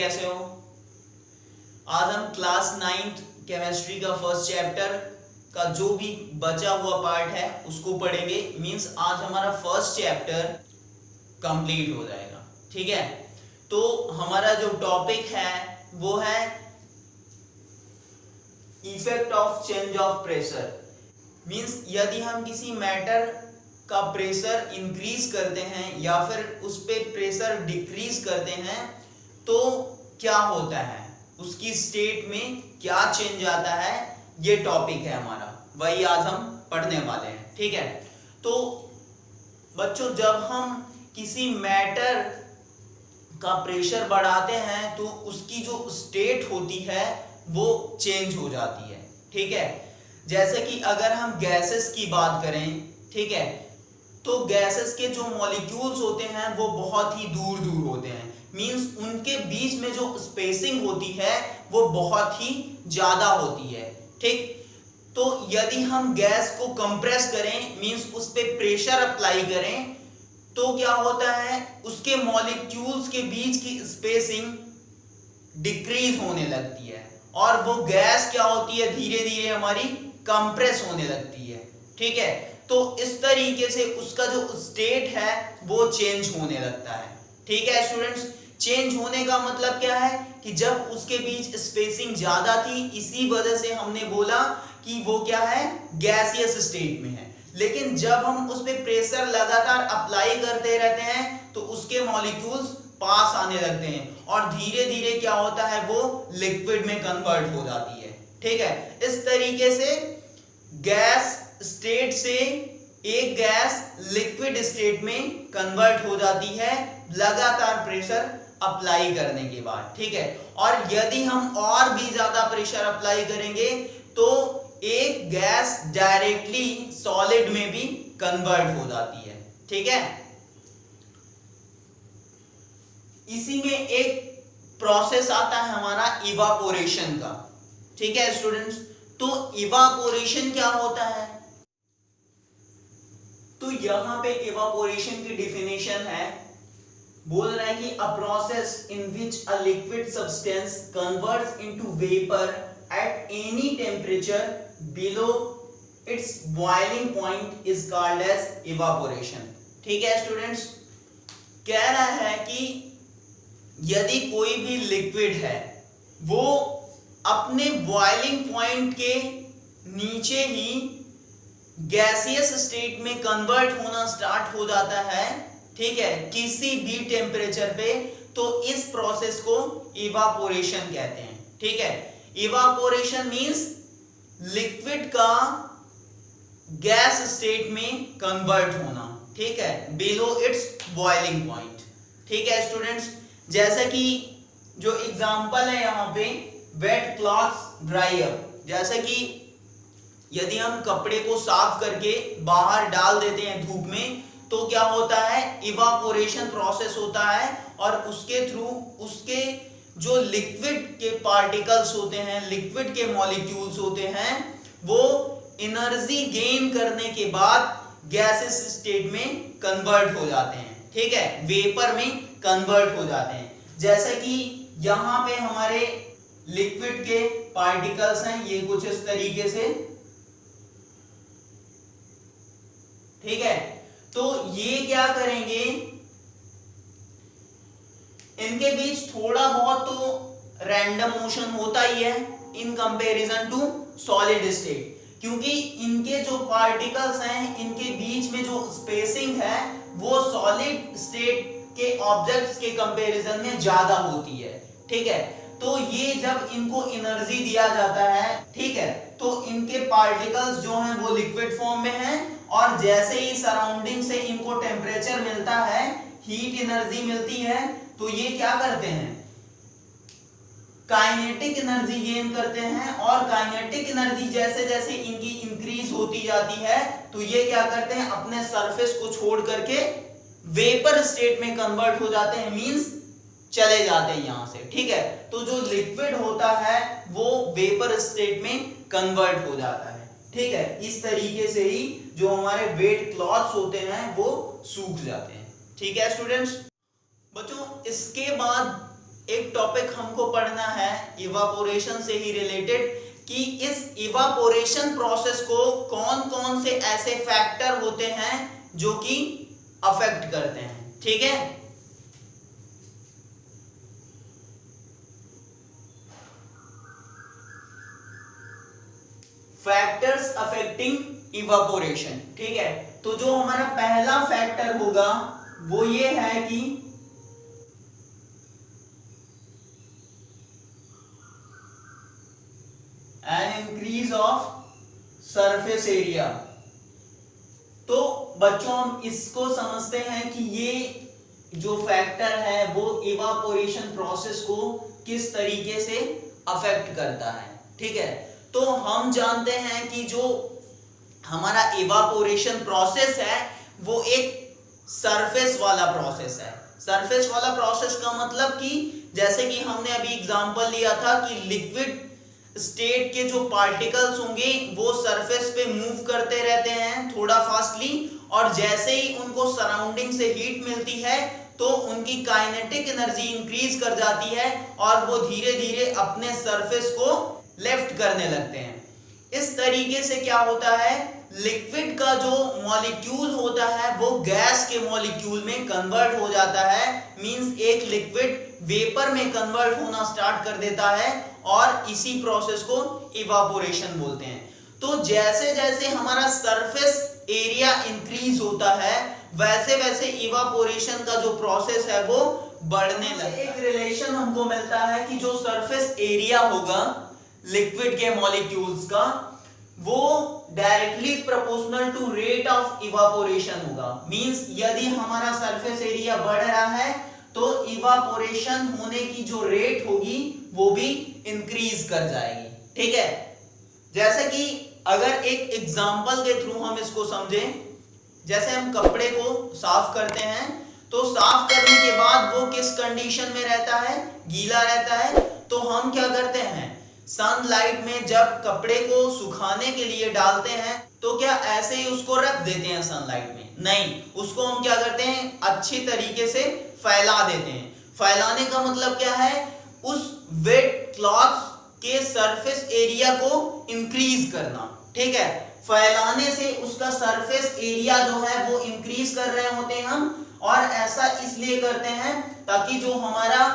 कैसे हो? आज हम क्लास 9th केमिस्ट्री का फर्स्ट चैप्टर का जो भी बचा हुआ पार्ट है उसको पढ़ेंगे। मींस आज हमारा फर्स्ट चैप्टर कंप्लीट हो जाएगा। ठीक है, तो हमारा जो टॉपिक है वो है effect of change of pressure. Means यदि हम किसी मैटर का प्रेशर इंक्रीज करते हैं या फिर उस पे प्रेशर डिक्रीज करते हैं तो क्या होता है, उसकी स्टेट में क्या चेंज आता है, ये टॉपिक है हमारा, वही आज हम पढ़ने वाले हैं। ठीक है, तो बच्चों जब हम किसी मैटर का प्रेशर बढ़ाते हैं तो उसकी जो स्टेट होती है वो चेंज हो जाती है। ठीक है, जैसे कि अगर हम गैसेस की बात करें, ठीक है, तो गैसेस के जो मॉलिक्यूल्स होते हैं वो बहुत ही दूर दूर होते हैं। मींस उनके बीच में जो स्पेसिंग होती है वो बहुत ही ज्यादा होती है। ठीक, तो यदि हम गैस को कंप्रेस करें, मींस उस पर प्रेशर अप्लाई करें, तो क्या होता है, उसके मॉलिक्यूल्स के बीच की स्पेसिंग डिक्रीज होने लगती है और वो गैस क्या होती है, धीरे धीरे हमारी कंप्रेस होने लगती है। ठीक है, तो इस तरीके से उसका जो स्टेट है वो चेंज होने लगता है। ठीक है स्टूडेंट्स, चेंज होने का मतलब क्या है कि जब उसके बीच स्पेसिंग ज्यादा थी, इसी वजह से हमने बोला कि वो क्या है, गैसियस स्टेट में है। लेकिन जब हम उस पर प्रेशर लगातार अप्लाई करते रहते हैं तो उसके मॉलिक्यूल्स पास आने लगते हैं और धीरे धीरे क्या होता है, वो लिक्विड में कन्वर्ट हो जाती है। ठीक है, इस तरीके से गैस स्टेट से एक गैस लिक्विड स्टेट में कन्वर्ट हो जाती है लगातार प्रेशर अप्लाई करने के बाद। ठीक है, और यदि हम और भी ज्यादा प्रेशर अप्लाई करेंगे तो एक गैस डायरेक्टली सॉलिड में भी कन्वर्ट हो जाती है। ठीक है, इसी में एक प्रोसेस आता है हमारा इवापोरेशन का। ठीक है स्टूडेंट्स, तो इवापोरेशन क्या होता है, तो यहां पे इवापोरेशन की डेफिनेशन है, बोल रहा है कि a process in which a liquid substance converts into vapour at any temperature below its boiling point is called as evaporation. ठीक है स्टूडेंट्स, कह रहा है कि यदि कोई भी लिक्विड है वो अपने बॉइलिंग पॉइंट के नीचे ही गैसियस स्टेट में कन्वर्ट होना स्टार्ट हो जाता है, ठीक है, किसी भी टेम्परेचर पे, तो इस प्रोसेस को इवापोरेशन कहते हैं। ठीक है, इवापोरेशन मींस लिक्विड का गैस स्टेट में कन्वर्ट होना। ठीक है, बिलो इट्स बॉइलिंग पॉइंट। ठीक है स्टूडेंट्स, जैसे कि जो एग्जांपल है यहाँ पे, वेट क्लॉथ्स ड्राई अप, जैसे कि यदि हम कपड़े को साफ करके बाहर डाल देते हैं धूप में तो क्या होता है, इवापोरेशन प्रोसेस होता है और उसके थ्रू उसके जो लिक्विड के पार्टिकल्स होते हैं, लिक्विड के मॉलिक्यूल्स होते हैं, वो एनर्जी गेन करने के बाद गैसेस स्टेट में कन्वर्ट हो जाते हैं। ठीक है, वेपर में कन्वर्ट हो जाते हैं। जैसे कि यहां पे हमारे लिक्विड के पार्टिकल्स हैं, ये कुछ इस तरीके से। ठीक है, तो ये क्या करेंगे, इनके बीच थोड़ा बहुत तो रैंडम मोशन होता ही है in comparison to solid state, क्योंकि इनके जो पार्टिकल्स हैं इनके बीच में जो स्पेसिंग है वो सॉलिड स्टेट के ऑब्जेक्ट्स के कंपैरिजन में ज्यादा होती है। ठीक है, तो ये जब इनको एनर्जी दिया जाता है, ठीक है, तो इनके पार्टिकल्स जो हैं वो लिक्विड फॉर्म में हैं और जैसे ही सराउंडिंग से इनको टेम्परेचर मिलता है, हीट एनर्जी मिलती है, तो ये क्या करते हैं, काइनेटिक एनर्जी गेन करते हैं और काइनेटिक एनर्जी जैसे जैसे इनकी इंक्रीज होती जाती है तो ये क्या करते हैं, अपने सरफेस को छोड़ करके वेपर स्टेट में कन्वर्ट हो जाते हैं, मींस चले जाते हैं यहां से। ठीक है, तो जो लिक्विड होता है वो वेपर स्टेट में कन्वर्ट हो जाता है। ठीक है, इस तरीके से ही जो हमारे वेट क्लॉथ्स होते हैं वो सूख जाते हैं। ठीक है स्टूडेंट्स, बच्चों इसके बाद एक टॉपिक हमको पढ़ना है इवापोरेशन से ही रिलेटेड कि इस इवापोरेशन प्रोसेस को कौन कौन से ऐसे फैक्टर होते हैं जो कि अफेक्ट करते हैं। ठीक है, फैक्टर्स अफेक्टिंग इवापोरेशन। ठीक है, तो जो हमारा पहला फैक्टर होगा वो ये है कि an increase of surface area. तो बच्चों हम इसको समझते हैं कि ये जो फैक्टर है वो इवापोरेशन प्रोसेस को किस तरीके से अफेक्ट करता है। ठीक है, तो हम जानते हैं कि जो हमारा इवापोरेशन प्रोसेस है वो एक सरफेस वाला प्रोसेस है। सरफेस वाला प्रोसेस का मतलब कि जैसे कि हमने अभी एग्जांपल लिया था कि लिक्विड स्टेट के जो पार्टिकल्स होंगे वो सरफेस पे मूव करते रहते हैं थोड़ा फास्टली, और जैसे ही उनको सराउंडिंग से हीट मिलती है तो उनकी काइनेटिक एनर्जी इंक्रीज कर जाती है और वो धीरे धीरे अपने सरफेस को लेफ्ट करने लगते हैं। इस तरीके से क्या होता है, लिक्विड का जो मॉलिक्यूल होता है वो गैस के मॉलिक्यूल में कन्वर्ट हो जाता है। मींस एक लिक्विड वेपर में कन्वर्ट होना स्टार्ट कर देता है और इसी प्रोसेस को इवापोरेशन बोलते हैं। तो जैसे जैसे हमारा सरफेस एरिया इंक्रीज होता है वैसे वैसे इवापोरेशन का जो प्रोसेस है वो बढ़ने लगता है। एक रिलेशन हमको मिलता है कि जो सरफेस एरिया होगा लिक्विड के मॉलिक्यूल्स का वो directly proportional to rate of evaporation होगा। मींस यदि हमारा सरफेस एरिया बढ़ रहा है तो इवापोरेशन होने की जो रेट होगी वो भी इंक्रीज कर जाएगी। ठीक है, जैसे कि अगर एक एग्जांपल के थ्रू हम इसको समझें, जैसे हम कपड़े को साफ करते हैं तो साफ करने के बाद वो किस कंडीशन में रहता है, गीला रहता है। तो हम क्या करते हैं, सनलाइट में जब कपड़े को सुखाने के लिए डालते हैं तो क्या ऐसे ही उसको रख देते हैं सनलाइट में? नहीं, उसको हम क्या करते हैं, अच्छी तरीके से फैला देते हैं। फैलाने का मतलब क्या है, उस वेट क्लॉथ के सरफेस एरिया को इंक्रीज करना। ठीक है, फैलाने से उसका सरफेस एरिया जो है वो इंक्रीज कर रहे होते हैं हम, और ऐसा इसलिए करते हैं ताकि जो हमारा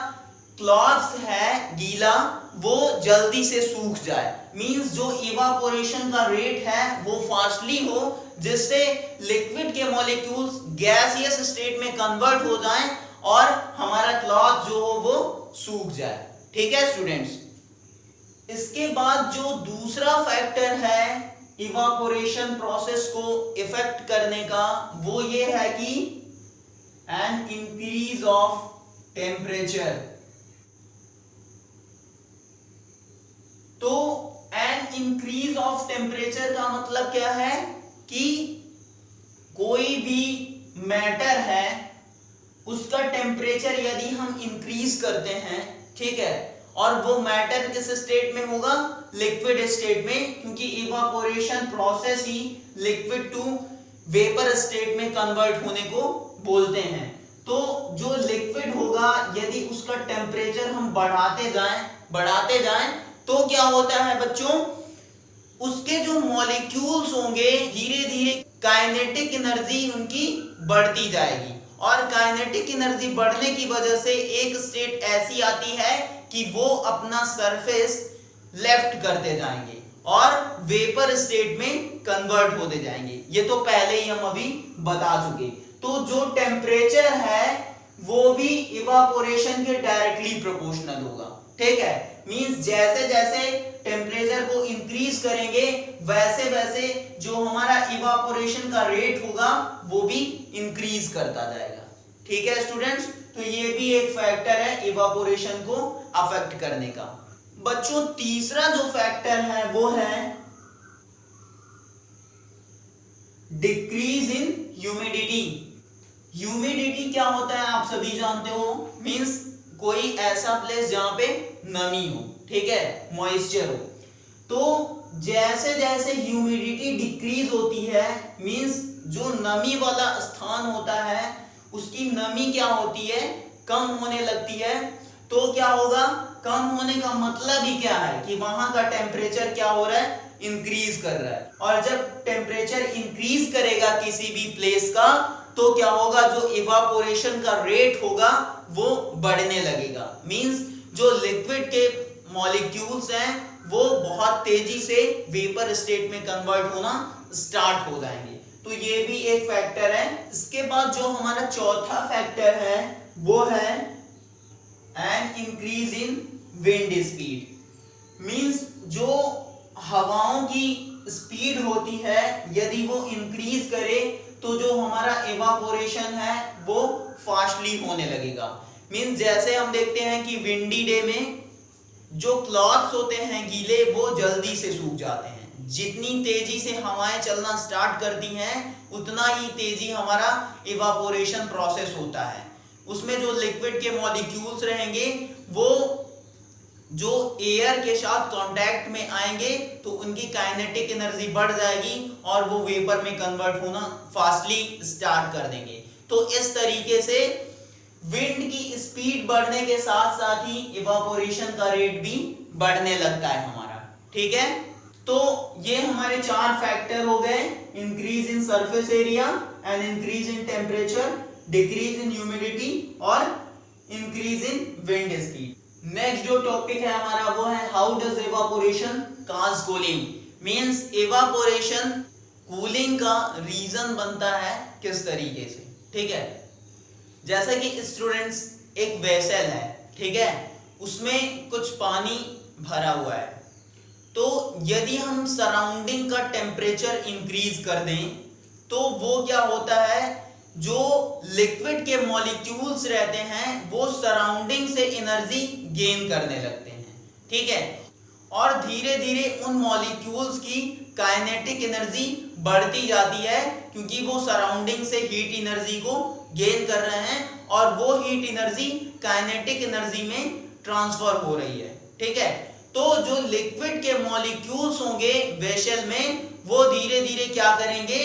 क्लॉथ है गीला वो जल्दी से सूख जाए। मींस जो इवापोरेशन का रेट है वो फास्टली हो, जिससे लिक्विड के मॉलिक्यूल्स गैसियस स्टेट में कन्वर्ट हो जाएं और हमारा क्लॉथ जो हो वो सूख जाए। ठीक है स्टूडेंट्स, इसके बाद जो दूसरा फैक्टर है इवापोरेशन प्रोसेस को इफेक्ट करने का वो ये है कि एन इंक्रीज ऑफ टेम्परेचर। तो एन इंक्रीज ऑफ टेम्परेचर का मतलब क्या है कि कोई भी मैटर है उसका टेम्परेचर यदि हम इंक्रीज करते हैं, ठीक है, और वो मैटर किस स्टेट में होगा, लिक्विड स्टेट में, क्योंकि इवापोरेशन प्रोसेस ही लिक्विड टू वेपर स्टेट में कन्वर्ट होने को बोलते हैं। तो जो लिक्विड होगा यदि उसका टेम्परेचर हम बढ़ाते जाएं तो क्या होता है बच्चों, उसके जो मॉलिक्यूल्स होंगे धीरे धीरे काइनेटिक एनर्जी उनकी बढ़ती जाएगी, और काइनेटिक एनर्जी बढ़ने की वजह से एक स्टेट ऐसी आती है कि वो अपना सरफेस लेफ्ट करते जाएंगे और वेपर स्टेट में कन्वर्ट होते जाएंगे। ये तो पहले ही हम अभी बता चुके। तो जो टेम्परेचर है वो भी इवापोरेशन के डायरेक्टली प्रोपोर्शनल होगा। ठीक है, मींस जैसे जैसे टेम्परेचर को इंक्रीज करेंगे वैसे वैसे जो हमारा इवापोरेशन का रेट होगा वो भी इंक्रीज करता जाएगा। ठीक है स्टूडेंट्स, तो ये भी एक फैक्टर है इवापोरेशन को अफेक्ट करने का। बच्चों तीसरा जो फैक्टर है वो है डिक्रीज इन ह्यूमिडिटी। ह्यूमिडिटी क्या होता है आप सभी जानते हो, मींस कोई ऐसा प्लेस जहां पे नमी हो, ठीक है, मॉइस्चर हो। तो जैसे जैसे ह्यूमिडिटी डिक्रीज होती है, मींस जो नमी वाला स्थान होता है उसकी नमी क्या होती है, कम होने लगती है। तो क्या होगा, कम होने का मतलब ही क्या है कि वहां का टेम्परेचर क्या हो रहा है, इंक्रीज कर रहा है। और जब टेम्परेचर इंक्रीज करेगा किसी भी प्लेस का तो क्या होगा, जो इवापोरेशन का रेट होगा वो बढ़ने लगेगा। मींस जो लिक्विड के मॉलिक्यूल्स हैं वो बहुत तेजी से वेपर स्टेट में कन्वर्ट होना स्टार्ट हो जाएंगे। तो ये भी एक फैक्टर है। इसके बाद जो हमारा चौथा फैक्टर है वो है an increase in wind speed. Means जो हवाओं की स्पीड होती है यदि वो इंक्रीज करे तो जो हमारा इवापोरेशन है वो फास्टली होने लगेगा। मींस जैसे हम देखते हैं कि विंडी डे में जो क्लॉथ्स होते हैं गीले वो जल्दी से सूख जाते हैं। जितनी तेजी से हवाएं चलना स्टार्ट करती हैं उतना ही तेजी हमारा इवापोरेशन प्रोसेस होता है। उसमें जो लिक्विड के मॉलिक्यूल्स रहेंगे वो जो एयर के साथ कांटेक्ट में आएंगे तो उनकी काइनेटिक एनर्जी बढ़ जाएगी और वो वेपर में कन्वर्ट होना फास्टली स्टार्ट कर देंगे। तो इस तरीके से विंड की स्पीड बढ़ने के साथ साथ ही इवापोरेशन का रेट भी बढ़ने लगता है हमारा। ठीक है, तो ये हमारे 4 फैक्टर हो गए, increase in surface area and increase in temperature, decrease in humidity और increase in wind speed. Next जो टॉपिक है हमारा वो है how does evaporation cause cooling. Means evaporation cooling का रीजन बनता है किस तरीके से। ठीक है, जैसा कि स्टूडेंट्स एक वेसल है, ठीक है, उसमें कुछ पानी भरा हुआ है। तो यदि हम सराउंडिंग का टेम्परेचर इंक्रीज कर दें तो वो क्या होता है, जो लिक्विड के मॉलिक्यूल्स रहते हैं वो सराउंडिंग से एनर्जी गेन करने लगते हैं। ठीक है, और धीरे धीरे उन मॉलिक्यूल्स की काइनेटिक एनर्जी बढ़ती जाती है क्योंकि वो सराउंडिंग से हीट एनर्जी को गेन कर रहे हैं और वो हीट एनर्जी काइनेटिक एनर्जी में ट्रांसफर हो रही है। ठीक है, तो जो लिक्विड के मॉलिक्यूल्स होंगे वेसल में वो धीरे धीरे क्या करेंगे,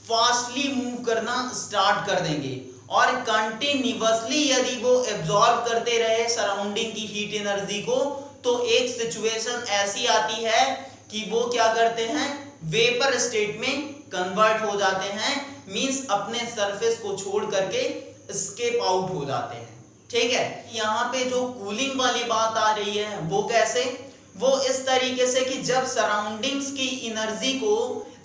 फास्टली मूव करना स्टार्ट कर देंगे और कंटिन्यूअसली यदि वो एब्जॉर्ब करते रहे सराउंडिंग की हीट एनर्जी को तो एक सिचुएशन ऐसी आती है कि वो क्या करते हैं, वेपर स्टेट में कन्वर्ट हो जाते हैं। मींस अपने सरफेस को छोड़ करके एस्केप आउट हो जाते हैं। ठीक है, यहाँ पे जो कूलिंग वाली बात आ रही है वो कैसे, वो इस तरीके से कि जब सराउंडिंग्स की एनर्जी को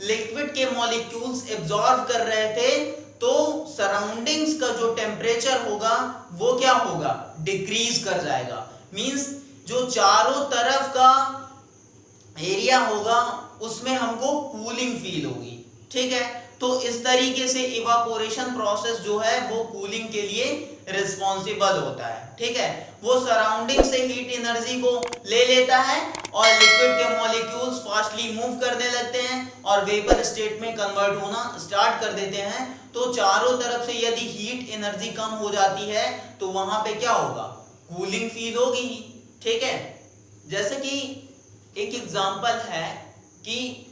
लिक्विड के मॉलिक्यूल्स एब्जॉर्ब कर रहे थे तो सराउंडिंग्स का जो टेम्परेचर होगा वो क्या होगा, डिक्रीज कर जाएगा। मींस जो चारों तरफ का एरिया होगा उसमें हमको कूलिंग फील होगी। ठीक है, तो इस तरीके से इवापोरेशन प्रोसेस जो है वो कूलिंग के लिए रिस्पॉन्सिबल होता है। ठीक है, वो सराउंडिंग से हीट एनर्जी को ले लेता है और लिक्विड के मॉलिक्यूल्स फास्टली मूव करने लगते हैं और वेपर स्टेट में कन्वर्ट होना स्टार्ट कर देते हैं। तो चारों तरफ से यदि हीट एनर्जी कम हो जाती है तो वहां पे क्या होगा, कूलिंग फील होगी। ठीक है, जैसे कि एक एग्जांपल है कि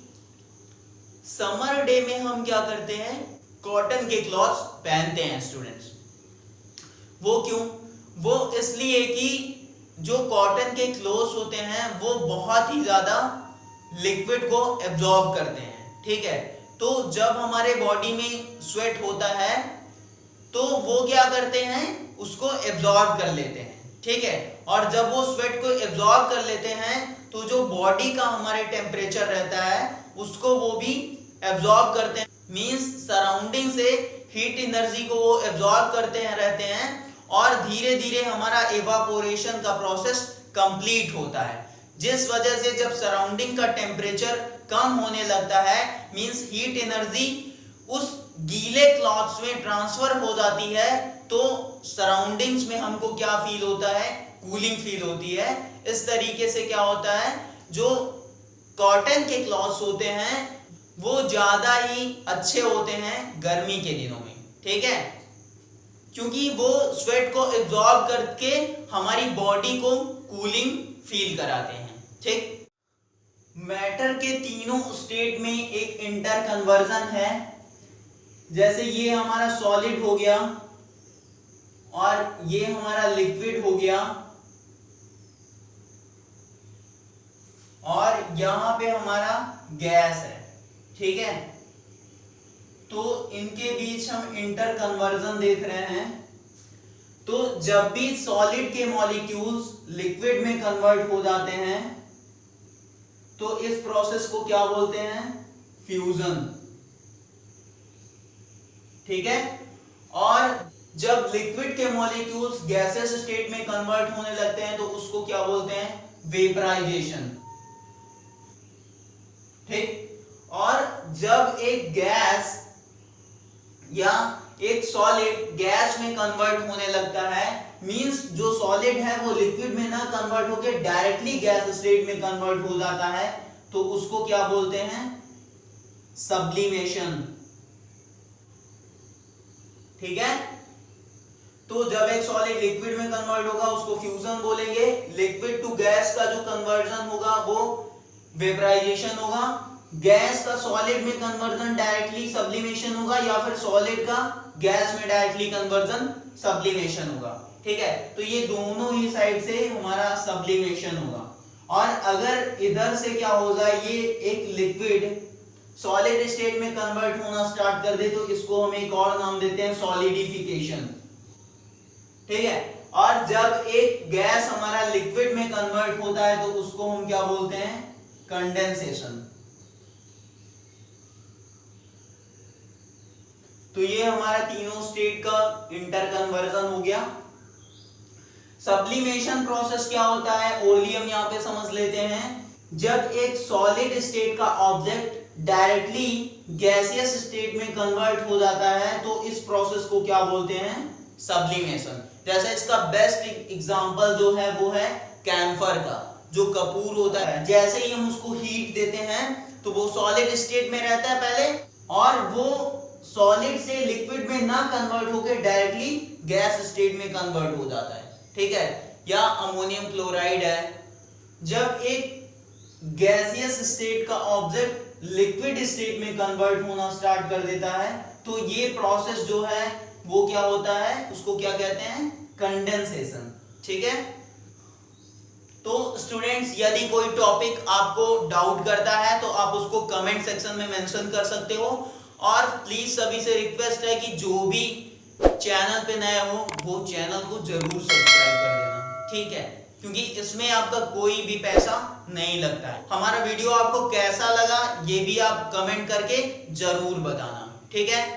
समर डे में हम क्या करते हैं, कॉटन के क्लॉथ्स पहनते हैं स्टूडेंट्स। वो क्यों, वो इसलिए कि जो कॉटन के क्लॉथ्स होते हैं वो बहुत ही ज्यादा लिक्विड को एब्जॉर्ब करते हैं। ठीक है, तो जब हमारे बॉडी में स्वेट होता है तो वो क्या करते हैं, उसको एब्जॉर्ब कर लेते हैं। ठीक है, और जब वो स्वेट को एब्जॉर्ब कर लेते हैं तो जो बॉडी का हमारे टेम्परेचर रहता है उसको वो भी एब्जॉर्ब करते हैं। मींस सराउंडिंग से हीट एनर्जी को वो एब्जॉर्ब करते हैं रहते हैं और धीरे धीरे हमारा इवापोरेशन का प्रोसेस कंप्लीट होता है। जिस वजह से जब सराउंडिंग का टेम्परेचर कम होने लगता है मींस हीट एनर्जी उस गीले क्लॉथ्स में ट्रांसफर हो जाती है तो सराउंडिंग्स में हमको क्या फील होता है, कूलिंग फील होती है। इस तरीके से क्या होता है, जो कॉटन के क्लॉथ्स होते हैं वो ज्यादा ही अच्छे होते हैं गर्मी के दिनों में। ठीक है, क्योंकि वो स्वेट को एब्जॉर्ब करके हमारी बॉडी को कूलिंग फील कराते हैं। ठीक, मैटर के तीनों स्टेट में एक इंटर कन्वर्जन है। जैसे ये हमारा सॉलिड हो गया और ये हमारा लिक्विड हो गया यहाँ पे हमारा गैस है, ठीक है। तो इनके बीच हम इंटर कन्वर्जन देख रहे हैं। तो जब भी सॉलिड के मॉलिक्यूल्स लिक्विड में कन्वर्ट हो जाते हैं तो इस प्रोसेस को क्या बोलते हैं? फ्यूजन, ठीक है। और जब लिक्विड के मॉलिक्यूल्स गैसेस स्टेट में कन्वर्ट होने लगते हैं तो उसको क्या बोलते हैं? वेपराइजेशन, ठीक। और जब एक गैस या एक सॉलिड गैस में कन्वर्ट होने लगता है, मींस जो सॉलिड है वो लिक्विड में ना कन्वर्ट होकर डायरेक्टली गैस स्टेट में कन्वर्ट हो जाता है, तो उसको क्या बोलते हैं? सब्लिमेशन, ठीक है। तो जब एक सॉलिड लिक्विड में कन्वर्ट होगा उसको फ्यूजन बोलेंगे। लिक्विड टू गैस का जो कन्वर्जन होगा वो वेपराइजेशन होगा। गैस का सॉलिड में कन्वर्जन डायरेक्टली सब्लिमेशन होगा, या फिर सॉलिड का गैस में डायरेक्टली कन्वर्जन सब्लिमेशन होगा, ठीक है। तो ये दोनों ही साइड से हमारा सब्लिमेशन होगा। और अगर इधर से क्या हो जाए, ये एक लिक्विड सॉलिड स्टेट में कन्वर्ट होना स्टार्ट कर दे, तो इसको हम एक और नाम देते हैं सॉलिडिफिकेशन, ठीक है। और जब एक गैस हमारा लिक्विड में कन्वर्ट होता है तो उसको हम क्या बोलते हैं? कंडेंसेशन। तो ये हमारा तीनों स्टेट का इंटर कन्वर्जन हो गया। सब्लिमेशन प्रोसेस क्या होता है, ओरली हम यहां पे समझ लेते हैं। जब एक सॉलिड स्टेट का ऑब्जेक्ट डायरेक्टली गैसियस स्टेट में कन्वर्ट हो जाता है तो इस प्रोसेस को क्या बोलते हैं? सब्लिमेशन। जैसे इसका बेस्ट एग्जांपल जो है वो है कैम्फर का, जो कपूर होता है। जैसे ही हम उसको हीट देते हैं तो वो सॉलिड स्टेट में रहता है पहले, और वो सॉलिड से लिक्विड में ना कन्वर्ट होकर डायरेक्टली गैस स्टेट में कन्वर्ट हो जाता है, ठीक है। या अमोनियम क्लोराइड है, जब एक गैसियस स्टेट का ऑब्जेक्ट लिक्विड स्टेट में कन्वर्ट होना स्टार्ट कर देता है तो ये प्रोसेस जो है वो क्या होता है, उसको क्या कहते हैं? कंडेंसेशन, ठीक है। तो स्टूडेंट्स, यदि कोई टॉपिक आपको डाउट करता है तो आप उसको कमेंट सेक्शन में मेंशन कर सकते हो। और प्लीज सभी से रिक्वेस्ट है कि जो भी चैनल पे नए हो वो चैनल को जरूर सब्सक्राइब कर देना, ठीक है, क्योंकि इसमें आपका कोई भी पैसा नहीं लगता है। हमारा वीडियो आपको कैसा लगा ये भी आप कमेंट करके जरूर बताना, ठीक है।